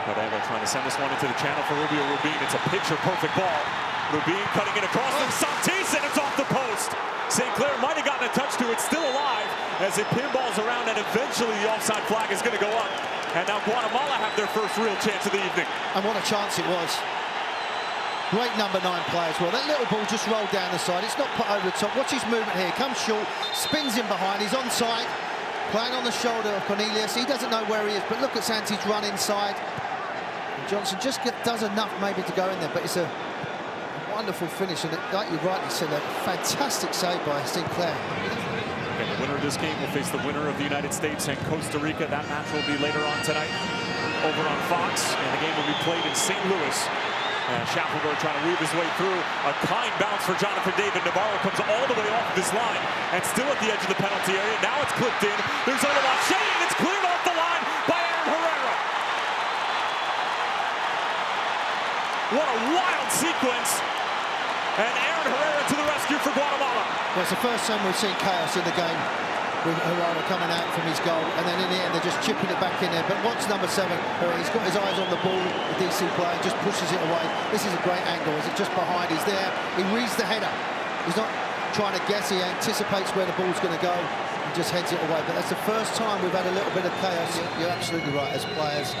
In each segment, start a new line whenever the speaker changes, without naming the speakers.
Herrera trying to send this one into the channel for Rubio Rubin. It's a picture-perfect ball. Rubin cutting it across from Santis, and it's off the post. St. Clair might have gotten a touch to it, still alive, as it pinballs around, and eventually the offside flag is going to go up. And now Guatemala have their first real chance of the evening.
And what a chance it was. Great number 9 play as well. That little ball just rolled down the side. It's not put over the top. Watch his movement here. Comes short, spins in behind. He's onside, playing on the shoulder of Cornelius. He doesn't know where he is, but look at Santis run inside. And Johnson just does enough maybe to go in there, but it's a wonderful finish. And like you rightly said, a fantastic save by St. Clair.
And the winner of this game will face the winner of the United States and Costa Rica. That match will be later on tonight over on Fox, and the game will be played in St. Louis. Shackelberg trying to weave his way through. A kind bounce for Jonathan David. Navarro comes all the way off of his line and still at the edge of the penalty area. Now it's clipped in. There's Oluwaseyi, and it's cleared off the line by Aaron Herrera. What a wild sequence. And Aaron Herrera to the rescue for Guatemala.
Well, it's the first time we've seen chaos in the game, with Herrera coming out from his goal, and then in the end they're just chipping it back in there. But watch number 7, he's got his eyes on the ball, the DC player, just pushes it away. This is a great angle. Is it just behind? He's there. He reads the header. He's not trying to guess. He anticipates where the ball's going to go and just heads it away. But that's the first time we've had a little bit of chaos. You're absolutely right. As players,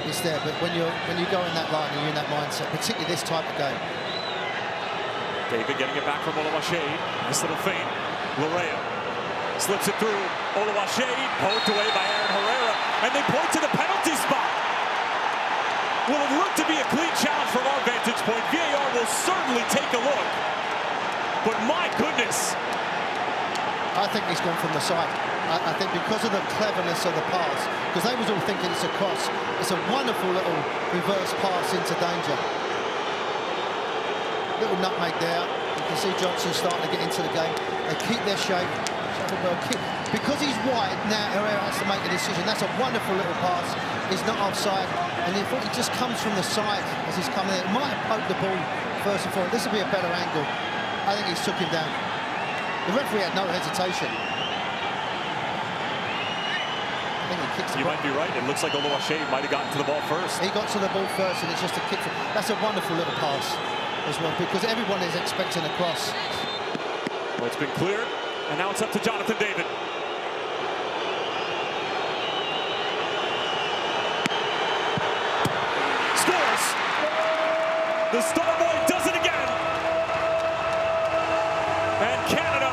it's there. But when you go in that line and you're in that mindset, particularly this type of game.
David getting it back from Oluwaseyi. This little feint. Larea slips it through. Oluwaseyi poked away by Aaron Herrera, and they point to the penalty spot. Will it look to be a clean challenge from our vantage point? VAR will certainly take a look. But my goodness.
I think he's gone from the side. I think because of the cleverness of the pass, because they was all thinking it's a cross. It's a wonderful little reverse pass into danger. Little nutmeg there. You can see Johnson starting to get into the game. They keep their shape. Because he's wide, now Herrera has to make a decision. That's a wonderful little pass. He's not offside. And if he just comes from the side as he's coming in, he might have poked the ball first and foremost. This would be a better angle. I think he's took him down. The referee had no hesitation. I think he kicks the ball.
You might be right. It looks like Oluwaseyi might have gotten to the ball first.
He got to the ball first, and it's just a kick. That's a wonderful little pass as well, because everyone is expecting a cross.
Well, it's been cleared, and now it's up to Jonathan David. Scores! The Starboy does it again! And Canada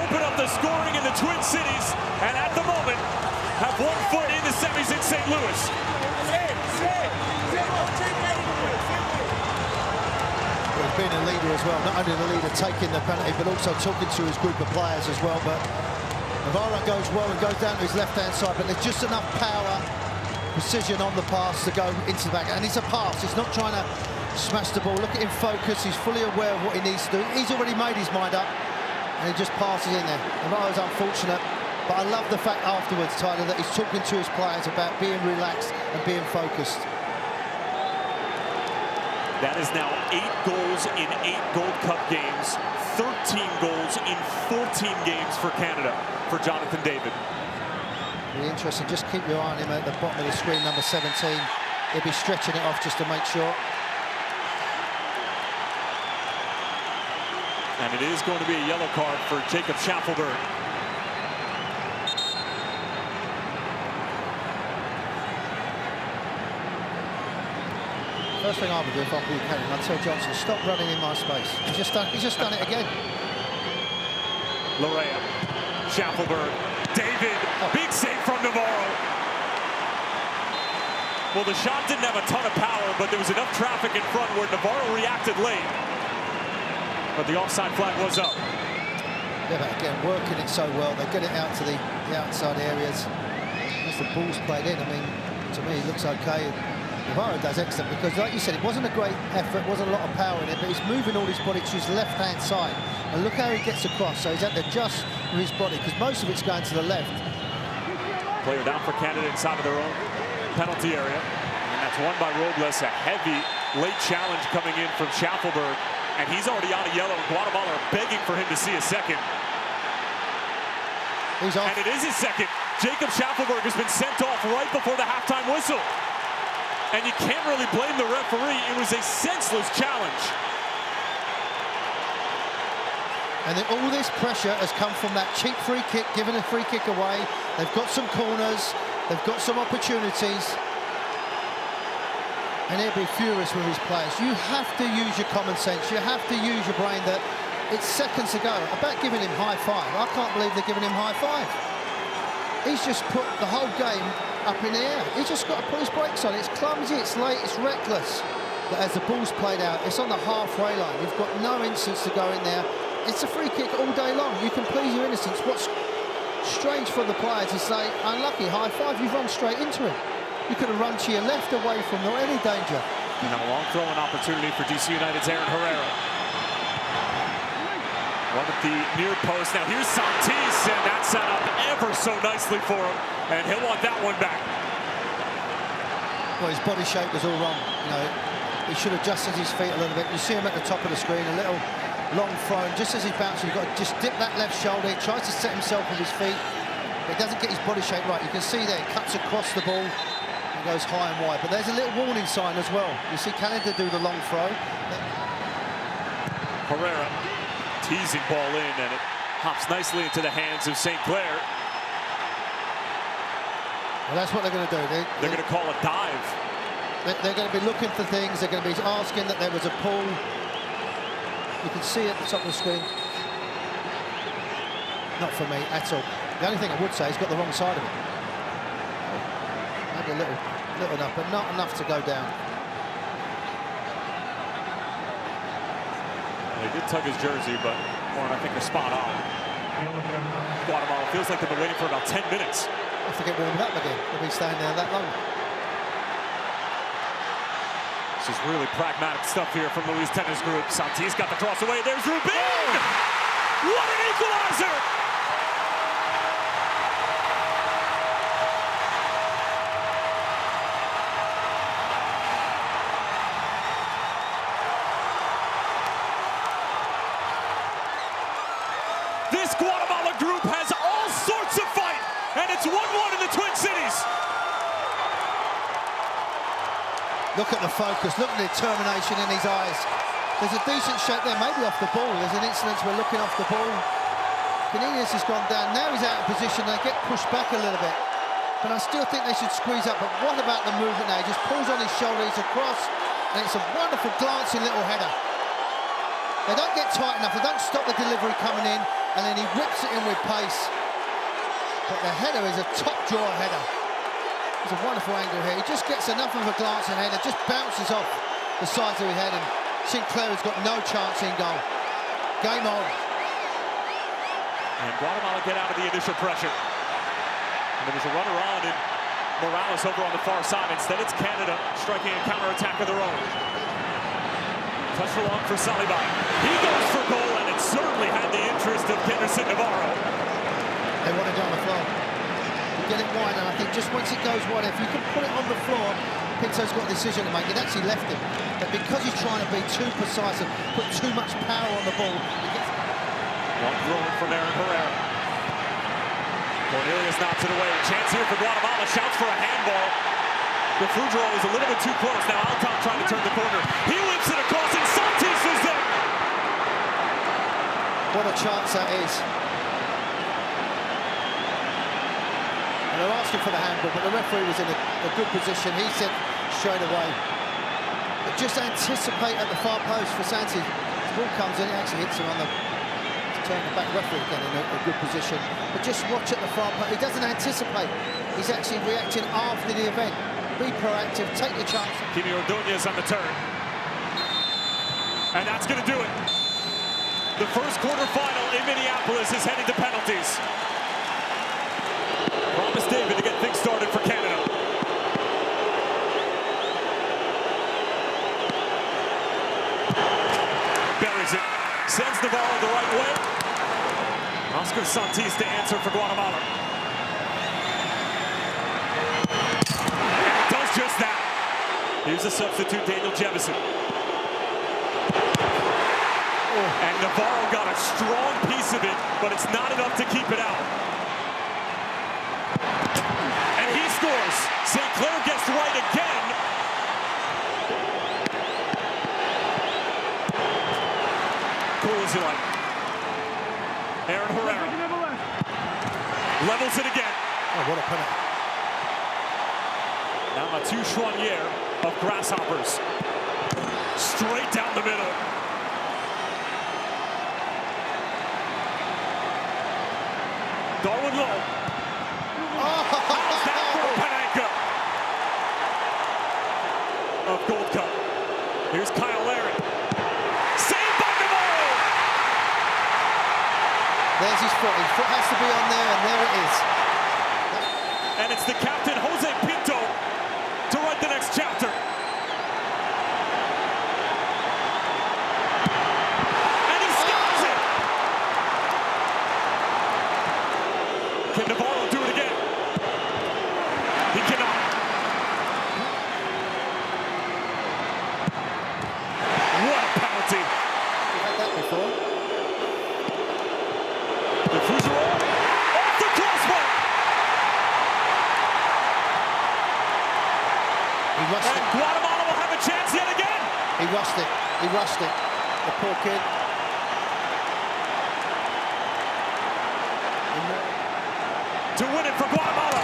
open up the scoring in the Twin Cities, and at the moment have 1 foot in the semis in St. Louis.
Being a leader as well, not only the leader taking the penalty, but also talking to his group of players as well. But Navarro goes well and goes down to his left-hand side, but there's just enough power, precision on the pass to go into the back. And it's a pass, he's not trying to smash the ball. Look at him focus, he's fully aware of what he needs to do. He's already made his mind up, and he just passes in there. Navarro's unfortunate, but I love the fact afterwards, Tyler, that he's talking to his players about being relaxed and being focused.
That is now 8 goals in 8 Gold Cup games, 13 goals in 14 games for Canada, for Jonathan David.
Really interesting. Just keep your eye on him at the bottom of the screen, number 17. He'll be stretching it off just to make sure.
And it is going to be a yellow card for Jacob Shackelberg.
First thing I would do if I'm Buchanan, I'd tell Johnson, stop running in my space. He's just done it again.
Larea, Shackelberg, David, big save from Navarro. Well, the shot didn't have a ton of power, but there was enough traffic in front where Navarro reacted late. But the offside flag was up.
Yeah, but again, working it so well, they get it out to the outside areas. As the ball's played in, I mean, to me, it looks okay. Navarro does excellent because, like you said, it wasn't a great effort, wasn't a lot of power in it, but he's moving all his body to his left-hand side. And look how he gets across, so he's had to adjust with his body because most of it's going to the left.
Player down for Canada inside of their own penalty area. And that's won by Robles, a heavy late challenge coming in from Shackelberg. And he's already out of yellow. Guatemala are begging for him to see a second.
He's off.
And it is his second. Jacob Shackelberg has been sent off right before the halftime whistle. and you can't really blame the referee. It was a senseless challenge.
And then all this pressure has come from that cheap free kick, giving a free kick away. They've got some corners, they've got some opportunities. And he'll be furious with his players. You have to use your common sense. You have to use your brain that it's seconds to go. About giving him high five. I can't believe they're giving him high five. He's just put the whole game up in the air. He's just got to put his brakes on. It's clumsy, it's late, it's reckless. But as the ball's played out, it's on the halfway line. You've got no instance to go in there. It's a free kick all day long. You can please your innocence. What's strange for the players is say, unlucky, high five, you've run straight into it. You could have run to your left away from any danger.
And a long throwing opportunity for DC United's Aaron Herrera. One at the near post. Now here's Santis, and that's set up ever so nicely for him. And he'll want that one back.
Well, his body shape was all wrong. You know, he should have adjusted his feet a little bit. You see him at the top of the screen, a little long throw. Just as he's bouncing, you've got to just dip that left shoulder. He tries to set himself with his feet. But he doesn't get his body shape right. You can see there, he cuts across the ball. Goes high and wide, but there's a little warning sign as well. You see Canada do the long throw.
Herrera teasing ball in, and it hops nicely into the hands of St. Clair.
Well, that's what they're going to do.
They're going to call a dive.
They're going to be looking for things. They're going to be asking that there was a pull. You can see at the top of the screen. Not for me at all. The only thing I would say is got the wrong side of it. Maybe a little enough, but not enough to go down.
They did tug his jersey, but Warren, I think they're spot on. Guatemala feels like they've been waiting for about 10 minutes.
Have to get warmed up again. They'll be staying there that long.
This is really pragmatic stuff here from the Luis Tennis group. Santis got the cross away. There's Rubin! What an equalizer! This Guatemala group has all sorts of fight, and it's 1-1 in the Twin Cities.
Look at the focus, look at the determination in his eyes. There's a decent shot there, maybe off the ball. There's an incident where looking off the ball. Canellis has gone down, now he's out of position, they get pushed back a little bit. But I still think they should squeeze up, but what about the movement now? He just pulls on his shoulder, he's across, and it's a wonderful glancing little header. They don't get tight enough, they don't stop the delivery coming in, and then he whips it in with pace. But the header is a top drawer header. It's a wonderful angle here. He just gets enough of a glancing header, just bounces off the sides of his head, and St. Clair has got no chance in goal. Game on.
And Guatemala get out of the initial pressure. And there was a runner on, and Morales over on the far side. Instead, it's Canada striking a counter-attack of their own. Touch along for Saliba. He goes for goal, and it certainly had the interest of Henderson Navarro.
They want it on the floor. You get it wide, and I think just once it goes wide, if you can put it on the floor, Pinto's got a decision to make. It actually left him. But because he's trying to be too precise and put too much power on the ball, he gets...
One throw from Aaron Herrera. Cornelius knocks it away. A chance here for Guatemala. Shouts for a handball. The Refugio is a little bit too close. Now Alcon trying to turn the corner. He whips it across, and Santis was there.
What a chance that is. And they're asking for the handball, but the referee was in a good position. He said straight away. But just anticipate at the far post for Santis. The ball comes in, it actually hits him on the... Turn the back, referee again in a good position. But just watch at the far post. He doesn't anticipate. He's actually reacting after the event. Be proactive, take your chance.
Kimi Ordonez on the turn. And that's going to do it. The first quarterfinal in Minneapolis is heading to penalties. Promise David to get things started for Canada. Buries it. Sends Navarro the right way. Oscar Santis to answer for Guatemala. And it does just that. Here's a substitute, Daniel Jemison. And Navarro got a strong piece of it, but it's not enough to keep it out. And he scores. St. Clair gets right again, wins it again.
Oh, what a penalty.
Now Mathieu Choinière of Grasshoppers. Straight down the middle. Darwin Lowe. How's that for Panenka of Gold Cup? Here's Kyle Larin. Saved by Navarro.
There's his foot. His foot has to be on there, and there it is.
And it's the captain, Jose Pinto, to write the next chapter. And he scores it! Can Navarro do it again? He cannot. What a penalty.
We've had that before.
The Fougeroux off the crossbar.
He rushed
And
it.
Guatemala will have a chance yet again.
He rushed it. He rushed it. The poor kid.
To win it for Guatemala.